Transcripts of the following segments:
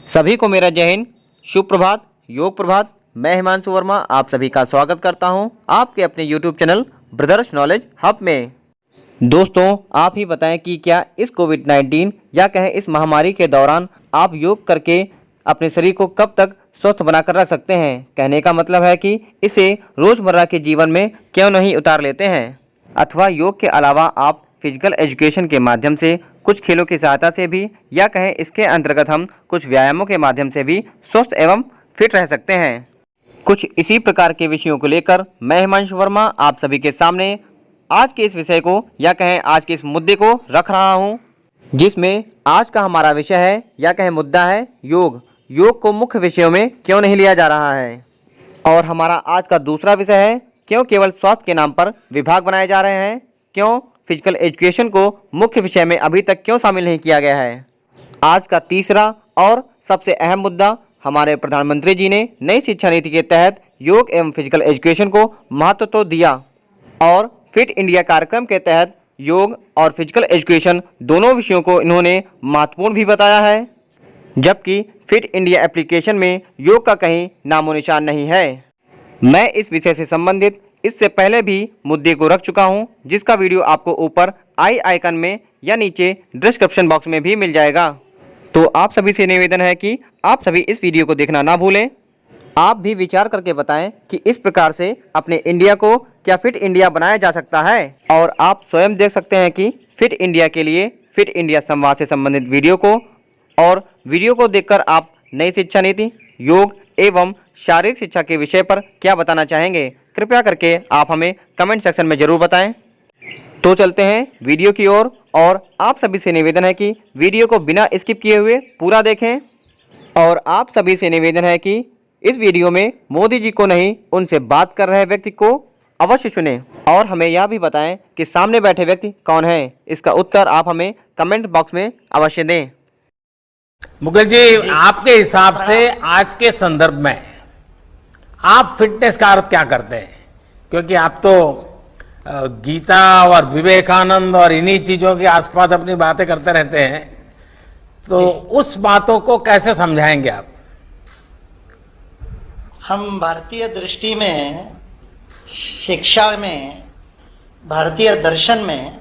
सभी को मेरा जय हिंद, शुभ प्रभात, योग प्रभात। मैं हिमांशु वर्मा आप सभी का स्वागत करता हूं आपके अपने YouTube channel brothers knowledge hub में। दोस्तों, आप ही बताएं कि क्या इस कोविड-19 या कहें इस महामारी के दौरान आप योग करके अपने शरीर को कब तक स्वस्थ बनाकर रख सकते हैं। कहने का मतलब है कि इसे रोज़मर्रा के जीवन में क्यों नहीं उतार लेते हैं, अथवा योग के अलावा आप फिजिकल एजुकेशन के माध्यम से, कुछ खेलों की सहायता से भी, या कहें इसके अंतर्गत हम कुछ व्यायामों के माध्यम से भी स्वस्थ एवं फिट रह सकते हैं। कुछ इसी प्रकार के विषयों को लेकर मैं हिमांशु वर्मा आप सभी के सामने आज के इस विषय को या कहें आज के इस मुद्दे को रख रहा हूं, जिसमें आज का हमारा विषय है या कहें मुद्दा है योग। योग को मुख्य विषयों में क्यों नहीं लिया जा रहा है। और हमारा आज का दूसरा विषय है क्यों केवल स्वास्थ्य के नाम पर विभाग बनाए जा रहे हैं, क्यों फिजिकल एजुकेशन को मुख्य विषय में अभी तक क्यों शामिल नहीं किया गया है। आज का तीसरा और सबसे अहम मुद्दा, हमारे प्रधानमंत्री जी ने नई शिक्षा नीति के तहत योग एवं फिजिकल एजुकेशन को महत्व तो दिया और फिट इंडिया कार्यक्रम के तहत योग और फिजिकल एजुकेशन दोनों विषयों को इन्होंने महत्वपूर्ण भी बताया है, जबकि फिट इंडिया एप्लीकेशन में योग का कहीं नामो निशान नहीं है। मैं इस विषय से संबंधित इससे पहले भी मुद्दे को रख चुका हूं, जिसका वीडियो आपको ऊपर आई आइकन में या नीचे डिस्क्रिप्शन बॉक्स में भी मिल जाएगा। तो आप सभी से निवेदन है कि आप सभी इस वीडियो को देखना ना भूलें। आप भी विचार करके बताएं कि इस प्रकार से अपने इंडिया को क्या फिट इंडिया बनाया जा सकता है। और आप स्वयं देख सकते हैं कि फिट इंडिया के लिए फिट इंडिया संवाद से संबंधित वीडियो को, और वीडियो को देखकर आप नई शिक्षा नीति, योग एवं शारीरिक शिक्षा के विषय पर क्या बताना चाहेंगे, कृपया करके आप हमें कमेंट सेक्शन में ज़रूर बताएं। तो चलते हैं वीडियो की ओर, और आप सभी से निवेदन है कि वीडियो को बिना स्किप किए हुए पूरा देखें। और आप सभी से निवेदन है कि इस वीडियो में मोदी जी को नहीं, उनसे बात कर रहे व्यक्ति को अवश्य चुनें, और हमें यह भी बताएं कि सामने बैठे व्यक्ति कौन है। इसका उत्तर आप हमें कमेंट बॉक्स में अवश्य दें। मुकुल जी, आपके हिसाब से आज के संदर्भ में आप फिटनेस का अर्थ क्या करते हैं? क्योंकि आप तो गीता और विवेकानंद और इन्हीं चीजों के आसपास अपनी बातें करते रहते हैं, तो उस बातों को कैसे समझाएंगे आप? हम भारतीय दृष्टि में, शिक्षा में, भारतीय दर्शन में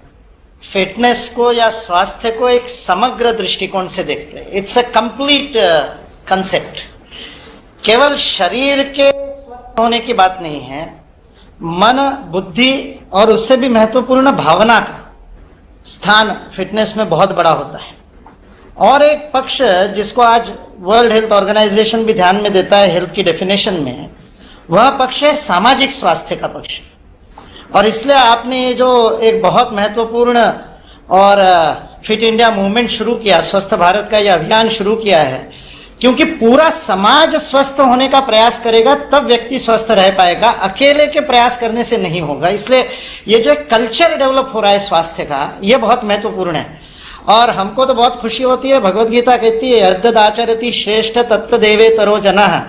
फिटनेस को या स्वास्थ्य को एक समग्र दृष्टिकोण से देखते हैं। It's a complete concept. केवल शरीर के स्वस्थ होने की बात नहीं है, मन, बुद्धि और उससे भी महत्वपूर्ण भावना का स्थान फिटनेस में बहुत बड़ा होता है। और एक पक्ष जिसको आज वर्ल्ड हेल्थ ऑर्गेनाइजेशन भी ध्यान में देता है हेल्थ की डेफिनेशन में, वह पक्ष है सामाजिक स्वास्थ्य का पक्ष। और इसलिए आपने ये जो एक बहुत महत्वपूर्ण और फिट इंडिया मूवमेंट शुरू किया, स्वस्थ भारत का ये अभियान शुरू किया है, क्योंकि पूरा समाज स्वस्थ होने का प्रयास करेगा तब व्यक्ति स्वस्थ रह पाएगा, अकेले के प्रयास करने से नहीं होगा। इसलिए ये जो एक कल्चर डेवलप हो रहा है स्वास्थ्य का, ये बहुत महत्वपूर्ण है। और हमको तो बहुत खुशी होती है, भगवत गीता कहती है यद्यदाचरति श्रेष्ठ तत्त देवे तरो जनः।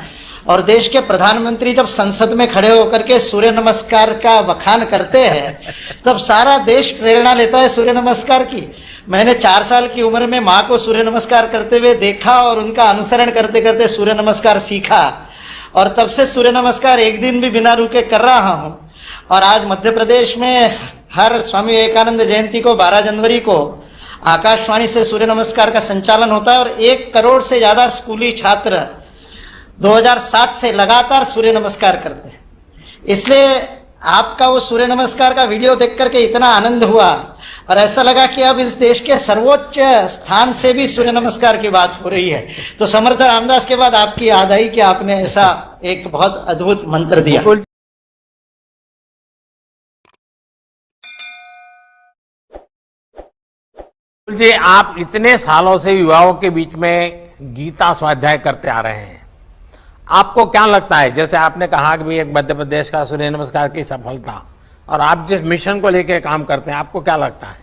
और देश के प्रधानमंत्री जब संसद में खड़े होकर के सूर्य नमस्कार का बखान करते हैं, तब सारा देश प्रेरणा लेता है सूर्य नमस्कार की। मैंने 4 साल की उम्र में माँ को सूर्य नमस्कार करते हुए देखा और उनका अनुसरण करते करते सूर्य नमस्कार सीखा, और तब से सूर्य नमस्कार एक दिन भी बिना रुके कर रहा हूँ। और आज मध्य प्रदेश में हर स्वामी विवेकानंद जयंती को 12 जनवरी को आकाशवाणी से सूर्य नमस्कार का संचालन होता है, और 1 करोड़ से ज्यादा स्कूली छात्र 2007 से लगातार सूर्य नमस्कार करते हैं। इसलिए आपका वो सूर्य नमस्कार का वीडियो देख करके इतना आनंद हुआ, और ऐसा लगा कि अब इस देश के सर्वोच्च स्थान से भी सूर्य नमस्कार की बात हो रही है। तो समर्थ रामदास के बाद आपकी याद आई कि आपने ऐसा एक बहुत अद्भुत मंत्र दिया। जी, आप इतने सालों से युवाओं के बीच में गीता स्वाध्याय करते आ रहे हैं, आपको क्या लगता है? जैसे आपने कहा कि भाई एक मध्य प्रदेश का सूर्य नमस्कार की सफलता, और आप जिस मिशन को लेकर काम करते हैं, आपको क्या लगता है?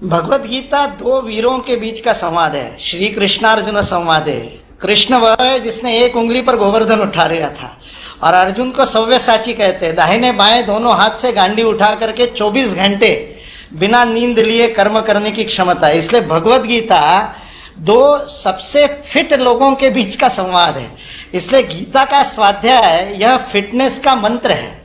भगवत गीता 2 वीरों के बीच का संवाद है, श्री कृष्णार्जुन संवाद है। कृष्ण वह है जिसने 1 उंगली पर गोवर्धन उठा लिया था, और अर्जुन को सव्यसाची कहते हैं। दाहिने बाएं दोनों हाथ से गांडी उठा करके 24 घंटे बिना नींद लिए कर्म करने की क्षमता है। इसलिए भगवत गीता दो सबसे फिट लोगों के बीच का संवाद है। इसलिए गीता का स्वाध्याय यह फिटनेस का मंत्र है,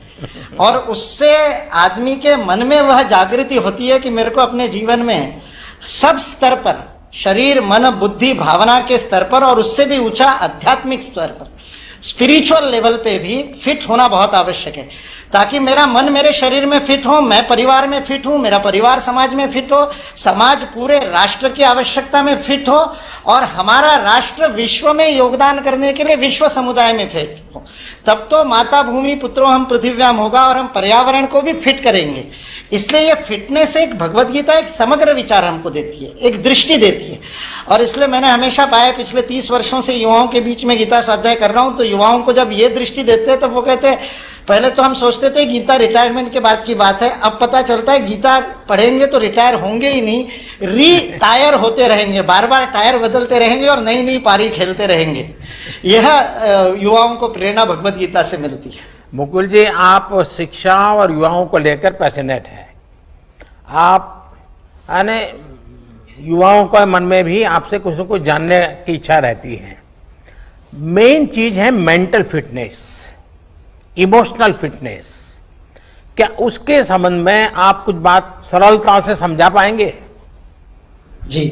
और उससे आदमी के मन में वह जागृति होती है कि मेरे को अपने जीवन में सब स्तर पर, शरीर मन बुद्धि भावना के स्तर पर, और उससे भी ऊंचा आध्यात्मिक स्तर पर, स्पिरिचुअल लेवल पे भी फिट होना बहुत आवश्यक है, ताकि मेरा मन मेरे शरीर में फिट हो, मैं परिवार में फिट हूं, मेरा परिवार समाज में फिट हो, समाज पूरे राष्ट्र की आवश्यकता में फिट हो, और हमारा राष्ट्र विश्व में योगदान करने के लिए विश्व समुदाय में फिट हो। तब तो माता भूमि पुत्रो हम पृथ्व्याम होगा, और हम पर्यावरण को भी फिट करेंगे। इसलिए ये फिटनेस एक भगवत गीता एक समग्र विचार हमको देती है, एक दृष्टि देती है। और इसलिए मैंने हमेशा पाया, पिछले 30 वर्षों से युवाओं के बीच में गीता स्वाध्याय कर रहा हूं, तो युवाओं को जब ये दृष्टि देते हैं तो वो कहते हैं, पहले तो हम सोचते थे गीता रिटायरमेंट के बाद की बात है, अब पता चलता है गीता पढ़ेंगे तो रिटायर होंगे ही नहीं, रिटायर होते रहेंगे, बार बार टायर बदलते रहेंगे और नई नई पारी खेलते रहेंगे। यह युवाओं को प्रेरणा भगवत गीता से मिलती है। मुकुल जी, आप शिक्षा और युवाओं को लेकर पैशनेट हैं। आप यानी युवाओं के मन में भी आपसे कुछ न कुछ जानने की इच्छा रहती है। मेन चीज है मेंटल फिटनेस, इमोशनल फिटनेस। क्या उसके संबंध में आप कुछ बात सरलता से समझा पाएंगे? जी,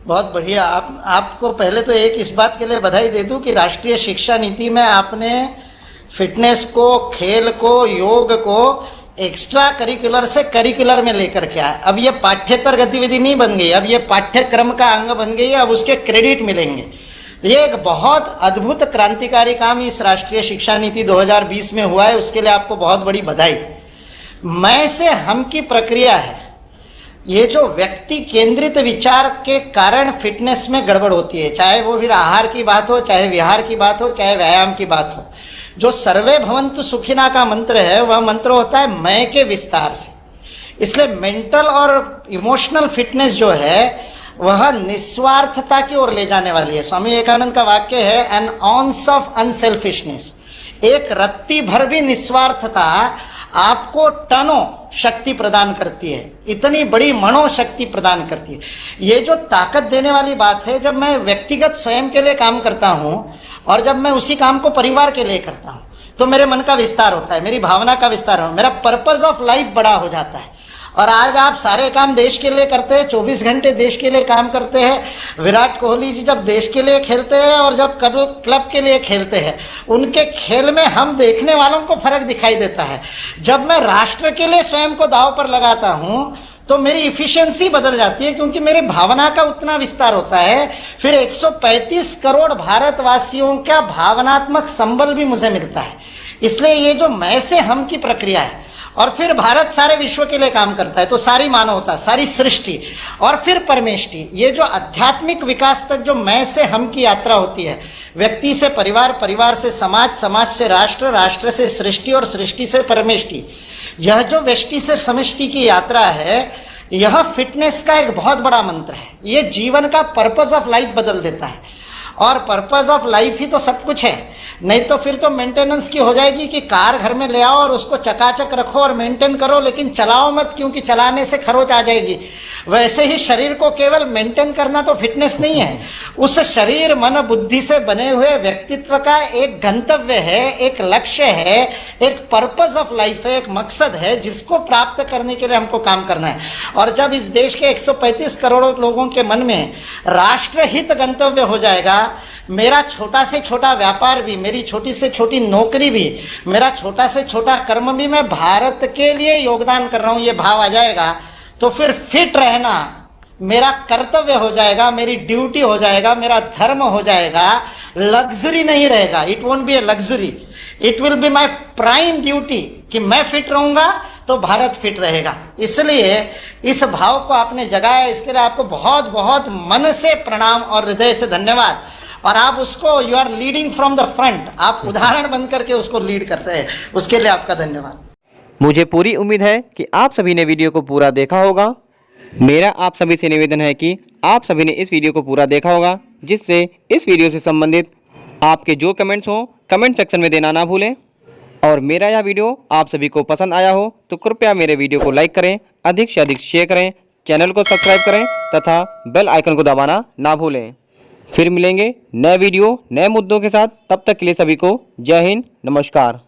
बहुत बढ़िया। आपको पहले तो एक इस बात के लिए बधाई दे दूं कि राष्ट्रीय शिक्षा नीति में आपने फिटनेस को, खेल को, योग को एक्स्ट्रा करिकुलर से करिकुलर में लेकर के आए। अब ये पाठ्येतर गतिविधि नहीं बन गई, अब ये पाठ्यक्रम का अंग बन गई है, अब उसके क्रेडिट मिलेंगे। ये एक बहुत अद्भुत क्रांतिकारी काम इस राष्ट्रीय शिक्षा नीति 2020 में हुआ है, उसके लिए आपको बहुत बड़ी बधाई। मैं से हम की प्रक्रिया है, ये जो व्यक्ति केंद्रित विचार के कारण फिटनेस में गड़बड़ होती है, चाहे वो फिर आहार की बात हो, चाहे विहार की बात हो, चाहे व्यायाम की बात हो। जो सर्वे भवन्तु सुखिना का मंत्र है, वह मंत्र होता है मैं के विस्तार से। इसलिए मेंटल और इमोशनल फिटनेस जो है वह निस्वार्थता की ओर ले जाने वाली है। स्वामी विवेकानंद का वाक्य है, एन ऑन्स ऑफ अनसेल्फिशनेस, एक रत्ती भर भी निस्वार्थता आपको टनों शक्ति प्रदान करती है, इतनी बड़ी मनोशक्ति प्रदान करती है। ये जो ताकत देने वाली बात है, जब मैं व्यक्तिगत स्वयं के लिए काम करता हूं और जब मैं उसी काम को परिवार के लिए करता हूं, तो मेरे मन का विस्तार होता है, मेरी भावना का विस्तार होता है, मेरा पर्पस ऑफ लाइफ बड़ा हो जाता है। और आज आप सारे काम देश के लिए करते हैं, 24 घंटे देश के लिए काम करते हैं। विराट कोहली जी जब देश के लिए खेलते हैं और जब क्लब के लिए खेलते हैं, उनके खेल में हम देखने वालों को फर्क दिखाई देता है। जब मैं राष्ट्र के लिए स्वयं को दांव पर लगाता हूं तो मेरी इफिशिएंसी बदल जाती है, क्योंकि मेरी भावना का उतना विस्तार होता है। फिर 135 करोड़ भारतवासियों का भावनात्मक संबल भी मुझे मिलता है। इसलिए ये जो मैं से हम की प्रक्रिया है, और फिर भारत सारे विश्व के लिए काम करता है, तो सारी मानवता, सारी सृष्टि, और फिर परमेष्टि, ये जो आध्यात्मिक विकास तक जो मैं से हम की यात्रा होती है, व्यक्ति से परिवार, परिवार से समाज, समाज से राष्ट्र, राष्ट्र से सृष्टि और सृष्टि से परमेष्टि, यह जो व्यष्टि से समष्टि की यात्रा है, यह फिटनेस का एक बहुत बड़ा मंत्र है। ये जीवन का पर्पस ऑफ लाइफ बदल देता है, और पर्पस ऑफ लाइफ ही तो सब कुछ है। नहीं तो फिर तो मेंटेनेंस की हो जाएगी कि कार घर में ले आओ और उसको चकाचक रखो और मेंटेन करो, लेकिन चलाओ मत, क्योंकि चलाने से खरोच आ जाएगी। वैसे ही शरीर को केवल मेंटेन करना तो फिटनेस नहीं है। उस शरीर मन बुद्धि से बने हुए व्यक्तित्व का एक गंतव्य है, एक लक्ष्य है, एक पर्पस ऑफ लाइफ है, एक मकसद है, जिसको प्राप्त करने के लिए हमको काम करना है। और जब इस देश के 135 करोड़ लोगों के मन में राष्ट्रहित गंतव्य हो जाएगा, मेरा छोटा से छोटा व्यापार भी, मेरी छोटी से छोटी नौकरी भी, मेरा छोटा से छोटा कर्म भी मैं भारत के लिए योगदान कर रहा हूं, ये भाव आ जाएगा, तो फिर फिट रहना मेरा कर्तव्य हो जाएगा, मेरी ड्यूटी हो जाएगा, मेरा धर्म हो जाएगा। लग्जरी नहीं रहेगा, it won't be a luxury, it will be my prime duty कि मैं फिट रहूंगा तो भारत फिट रहेगा। इसलिए इस भाव को आपने जगाया, इसके लिए आपको बहुत बहुत मन से प्रणाम और हृदय से धन्यवाद। और आप उसको, you are leading from the front, आप उदाहरण बन करके उसको लीड करते हैं, उसके लिए आपका धन्यवाद। मुझे पूरी उम्मीद है कि आप सभी ने वीडियो को पूरा देखा होगा। मेरा आप सभी से निवेदन है कि आप सभी ने इस वीडियो को पूरा देखा होगा, जिससे इस वीडियो से संबंधित आपके जो कमेंट्स हों कमेंट सेक्शन में देना ना भूलें। और मेरा यह वीडियो आप सभी को पसंद आया हो तो कृपया मेरे वीडियो को लाइक करें, अधिक से अधिक शेयर करें, चैनल को सब्सक्राइब करें तथा बेल आइकन को दबाना ना भूलें। फिर मिलेंगे नए वीडियो नए मुद्दों के साथ, तब तक के लिए सभी को जय हिंद, नमस्कार।